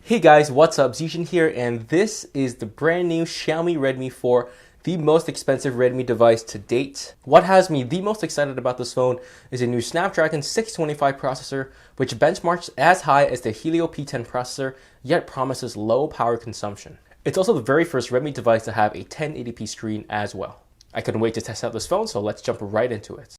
Hey guys, what's up? Zishan here, and this is the brand new Xiaomi Redmi 4, the most expensive Redmi device to date. What has me the most excited about this phone is a new Snapdragon 625 processor, which benchmarks as high as the Helio P10 processor, yet promises low power consumption. It's also the very first Redmi device to have a 1080p screen as well. I couldn't wait to test out this phone, so let's jump right into it.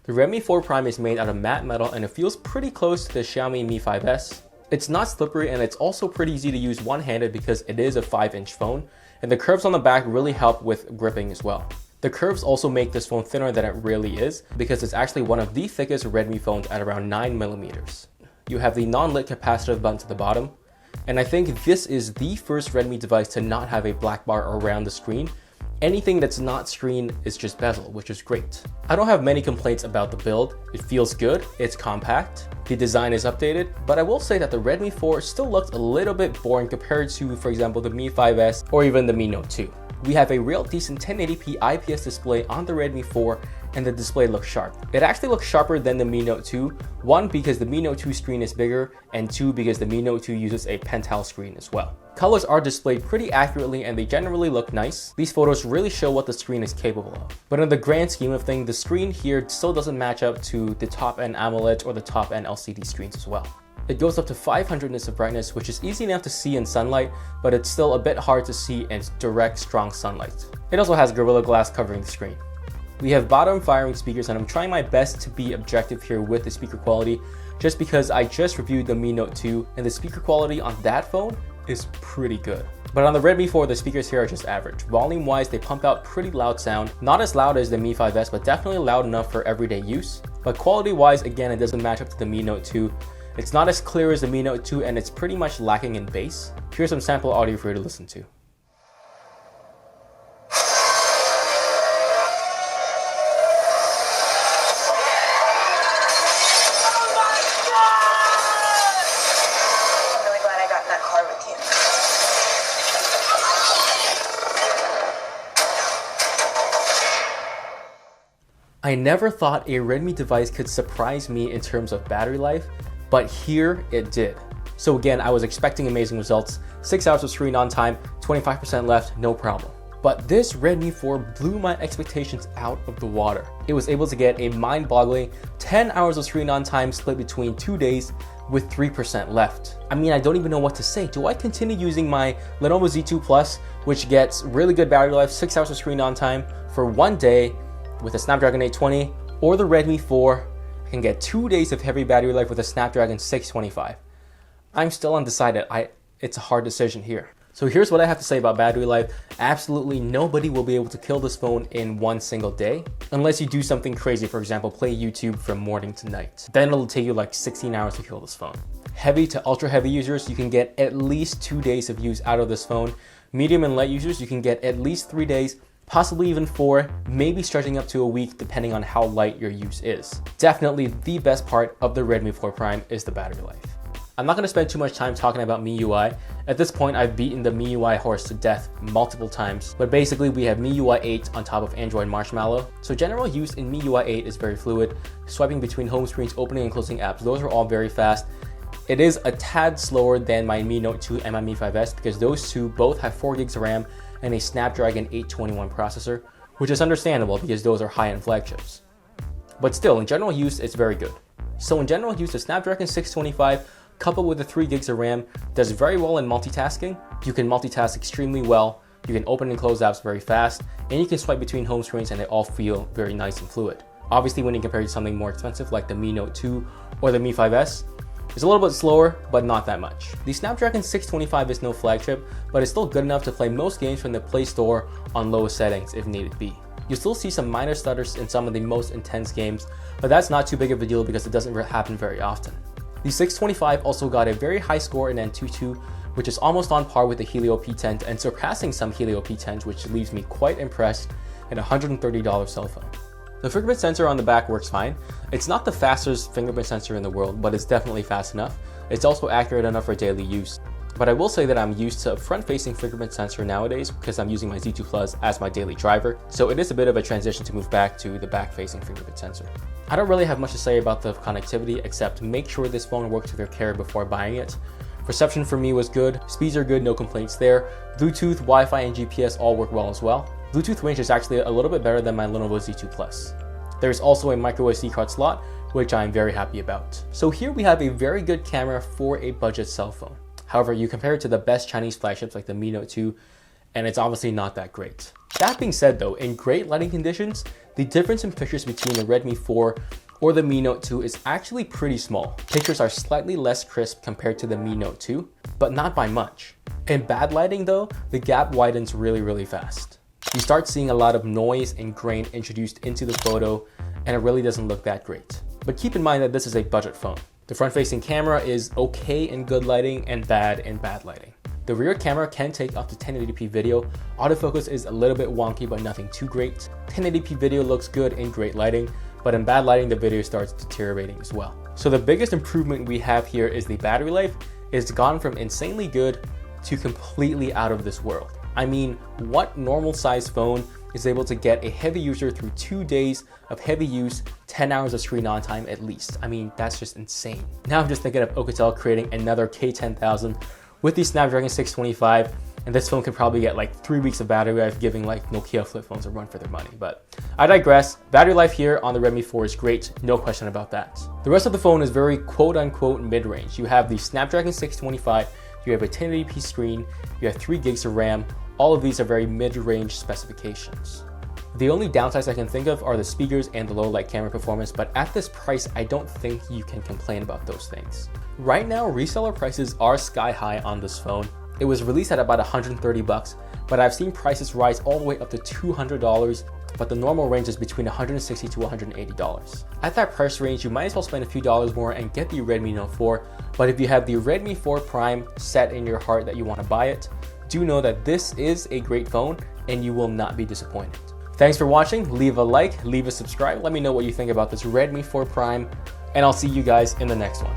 The Redmi 4 Prime is made out of matte metal and it feels pretty close to the Xiaomi Mi 5S. It's not slippery and it's also pretty easy to use one-handed because it is a 5-inch phone, and the curves on the back really help with gripping as well. The curves also make this phone thinner than it really is because it's actually one of the thickest Redmi phones at around 9mm. You have the non-lit capacitive button to the bottom, and I think this is the first Redmi device to not have a black bar around the screen. Anything that's not screen is just bezel, which is great. I don't have many complaints about the build. It feels good, it's compact, the design is updated, but I will say that the Redmi 4 still looks a little bit boring compared to, for example, the Mi 5S or even the Mi Note 2. We have a real decent 1080p IPS display on the Redmi 4, and the display looks sharp. It actually looks sharper than the Mi Note 2, one because the Mi Note 2 screen is bigger, and two because the Mi Note 2 uses a Pentel screen as well. Colors are displayed pretty accurately and they generally look nice. These photos really show what the screen is capable of. But in the grand scheme of things, the screen here still doesn't match up to the top-end AMOLED or the top-end LCD screens as well. It goes up to 500 nits of brightness, which is easy enough to see in sunlight, but it's still a bit hard to see in direct, strong sunlight. It also has Gorilla Glass covering the screen. We have bottom-firing speakers, and I'm trying my best to be objective here with the speaker quality, just because I just reviewed the Mi Note 2, and the speaker quality on that phone is pretty good. But on the Redmi 4, the speakers here are just average. Volume-wise, they pump out pretty loud sound. Not as loud as the Mi 5S, but definitely loud enough for everyday use. But quality-wise, again, it doesn't match up to the Mi Note 2. It's not as clear as the Mi Note 2, and it's pretty much lacking in bass. Here's some sample audio for you to listen to. I never thought a Redmi device could surprise me in terms of battery life, but here it did. So again, I was expecting amazing results. 6 hours of screen on time, 25% left, no problem. But this Redmi 4 blew my expectations out of the water. It was able to get a mind-boggling 10 hours of screen on time split between 2 days with 3% left. I mean, I don't even know what to say. Do I continue using my Lenovo Z2 Plus, which gets really good battery life, 6 hours of screen on time for 1 day, with a Snapdragon 820, or the Redmi 4 can get 2 days of heavy battery life with a Snapdragon 625. I'm still undecided. It's a hard decision here. So here's what I have to say about battery life. Absolutely nobody will be able to kill this phone in one single day, unless you do something crazy, for example, play YouTube from morning to night. Then it'll take you like 16 hours to kill this phone. Heavy to ultra heavy users, you can get at least 2 days of use out of this phone. Medium and light users, you can get at least 3 days, possibly even 4, maybe stretching up to a week depending on how light your use is. Definitely the best part of the Redmi 4 Prime is the battery life. I'm not going to spend too much time talking about MIUI. At this point, I've beaten the MIUI horse to death multiple times, but basically we have MIUI 8 on top of Android Marshmallow. So general use in MIUI 8 is very fluid. Swiping between home screens, opening and closing apps, those are all very fast. It is a tad slower than my Mi Note 2 and my Mi 5S because those two both have 4 gigs of RAM and a Snapdragon 821 processor, which is understandable because those are high-end flagships. But still, in general use, it's very good. So in general use, the Snapdragon 625 coupled with the 3 gigs of RAM does very well in multitasking. You can multitask extremely well, you can open and close apps very fast, and you can swipe between home screens and they all feel very nice and fluid. Obviously, when you compare it to something more expensive like the Mi Note 2 or the Mi 5S, it's a little bit slower, but not that much. The Snapdragon 625 is no flagship, but it's still good enough to play most games from the Play Store on lowest settings if needed be. You'll still see some minor stutters in some of the most intense games, but that's not too big of a deal because it doesn't happen very often. The 625 also got a very high score in Antutu, which is almost on par with the Helio P10 and surpassing some Helio P10s, which leaves me quite impressed at a $130 cell phone. The fingerprint sensor on the back works fine. It's not the fastest fingerprint sensor in the world, but it's definitely fast enough. It's also accurate enough for daily use. But I will say that I'm used to a front-facing fingerprint sensor nowadays because I'm using my Z2 Plus as my daily driver. So it is a bit of a transition to move back to the back-facing fingerprint sensor. I don't really have much to say about the connectivity except make sure this phone works with your carrier before buying it. Reception for me was good, speeds are good, no complaints there. Bluetooth, Wi-Fi, and GPS all work well as well. Bluetooth range is actually a little bit better than my Lenovo Z2 Plus. There's also a micro SD card slot, which I'm very happy about. So here we have a very good camera for a budget cell phone. However, you compare it to the best Chinese flagships like the Mi Note 2, and it's obviously not that great. That being said though, in great lighting conditions, the difference in pictures between the Redmi 4 or the Mi Note 2 is actually pretty small. Pictures are slightly less crisp compared to the Mi Note 2, but not by much. In bad lighting though, the gap widens really fast. You start seeing a lot of noise and grain introduced into the photo, and it really doesn't look that great. But keep in mind that this is a budget phone. The front-facing camera is okay in good lighting and bad in bad lighting. The rear camera can take up to 1080p video. Autofocus is a little bit wonky, but nothing too great. 1080p video looks good in great lighting, but in bad lighting, the video starts deteriorating as well. So the biggest improvement we have here is the battery life. It's gone from insanely good to completely out of this world. I mean, what normal size phone is able to get a heavy user through 2 days of heavy use, 10 hours of screen on time at least? I mean, that's just insane. Now I'm just thinking of Alcatel creating another K10000 with the Snapdragon 625, and this phone could probably get like 3 weeks of battery life, giving like Nokia flip phones a run for their money. But I digress. Battery life here on the Redmi 4 is great, no question about that. The rest of the phone is very quote-unquote mid-range. You have the Snapdragon 625, you have a 1080p screen, you have 3 gigs of RAM. All of these are very mid-range specifications. The only downsides I can think of are the speakers and the low light camera performance, but at this price, I don't think you can complain about those things. Right now, reseller prices are sky high on this phone. It was released at about 130 bucks, but I've seen prices rise all the way up to $200, but the normal range is between $160 to $180. At that price range, you might as well spend a few dollars more and get the Redmi Note 4, but if you have the Redmi 4 Prime set in your heart that you want to buy it, do know that this is a great phone and you will not be disappointed. Thanks for watching. Leave a like, leave a subscribe. Let me know what you think about this Redmi 4 Prime, and I'll see you guys in the next one.